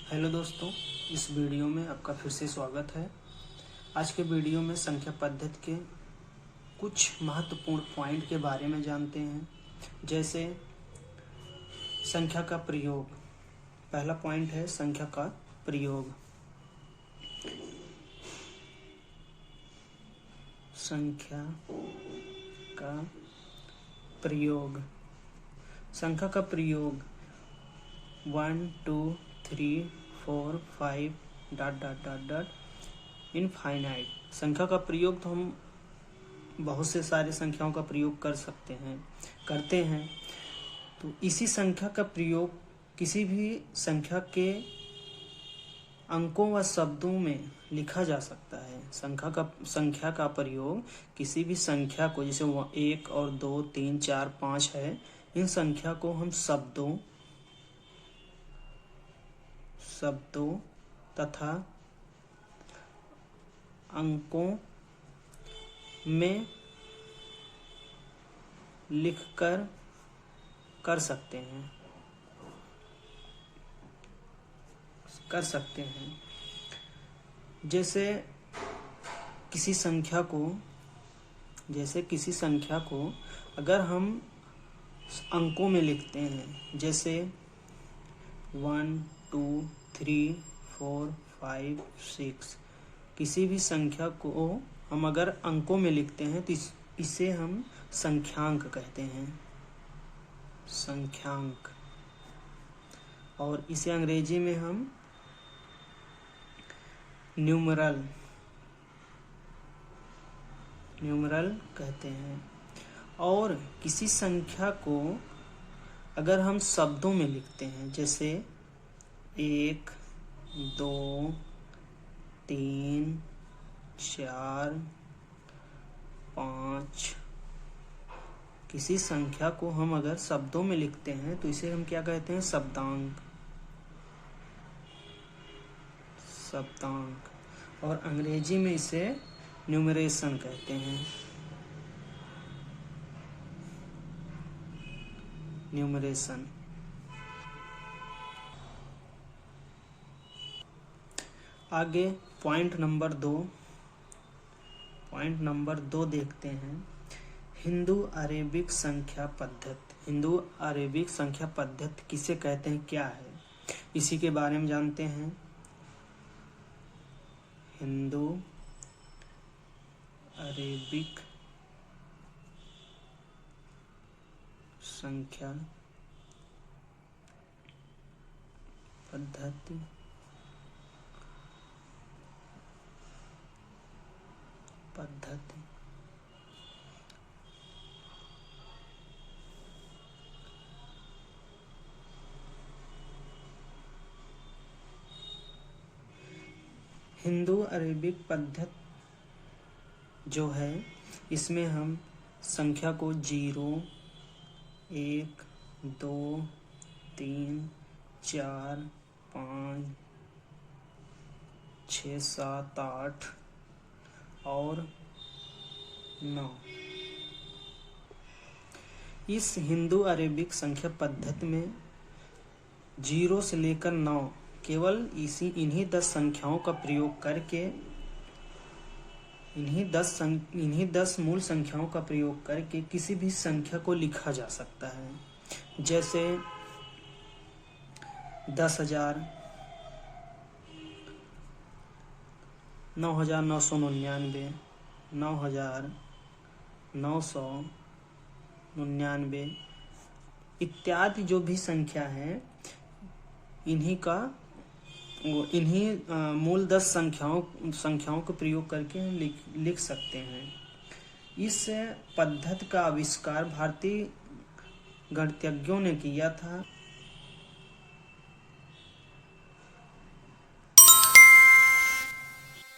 Hello दोस्तों, इस video में आपका फिर से स्वागत है। आज के वीडियो में संख्या पद्धति के कुछ महत्वपूर्ण पॉइंट के बारे में जानते हैं, जैसे संख्या का प्रयोग। पहला पॉइंट है संख्या का प्रयोग। संख्या का प्रयोग। संख्या का प्रयोग 1 2 3 4 5 ... इनफाइनाइट। संख्या का प्रयोग तो हम बहुत से सारे संख्याओं का प्रयोग करते हैं। तो इसी संख्या का प्रयोग किसी भी संख्या के अंकों व शब्दों में लिखा जा सकता है। संख्या का प्रयोग किसी भी संख्या को, जैसे 1 और 2 3 4 5 है, इन संख्या को हम शब्दों तथा अंकों में लिखकर कर सकते हैं। जैसे किसी संख्या को अगर हम अंकों में लिखते हैं, जैसे 1 2 3 4 5 6, किसी भी संख्या को हम अगर अंकों में लिखते हैं तो इसे हम संख्यांक कहते हैं। संख्यांक। और इसे अंग्रेजी में हम न्यूमरल कहते हैं। और किसी संख्या को अगर हम शब्दों में लिखते हैं, जैसे 1 2 3 4 5, किसी संख्या को हम अगर शब्दों में लिखते हैं तो इसे हम क्या कहते हैं? शब्दांक। और अंग्रेजी में इसे न्यूमरेशन कहते हैं। न्यूमरेशन। आगे पॉइंट नंबर 2 देखते हैं। हिंदू अरेबिक संख्या पद्धति। हिंदू अरेबिक संख्या पद्धति किसे कहते हैं, क्या है, इसी के बारे में जानते हैं। हिंदू अरेबिक संख्या पद्धति हिंदू अरेबिक पद्धति जो है, इसमें हम संख्या को 0 1 2 3 4 5 6 7 8 और 9, इस हिंदू अरेबिक संख्या पद्धति में 0 से लेकर 9 केवल इन्हीं 10 संख्याओं का प्रयोग करके, इन्हीं 10 मूल संख्याओं का प्रयोग करके किसी भी संख्या को लिखा जा सकता है। जैसे 10,000, 9,999, 9,999 इत्यादि जो भी संख्या है, इन्हीं मूल 10 संख्याओं का प्रयोग करके हम लिख सकते हैं। इस पद्धति का आविष्कार भारतीय गणितज्ञों ने किया था।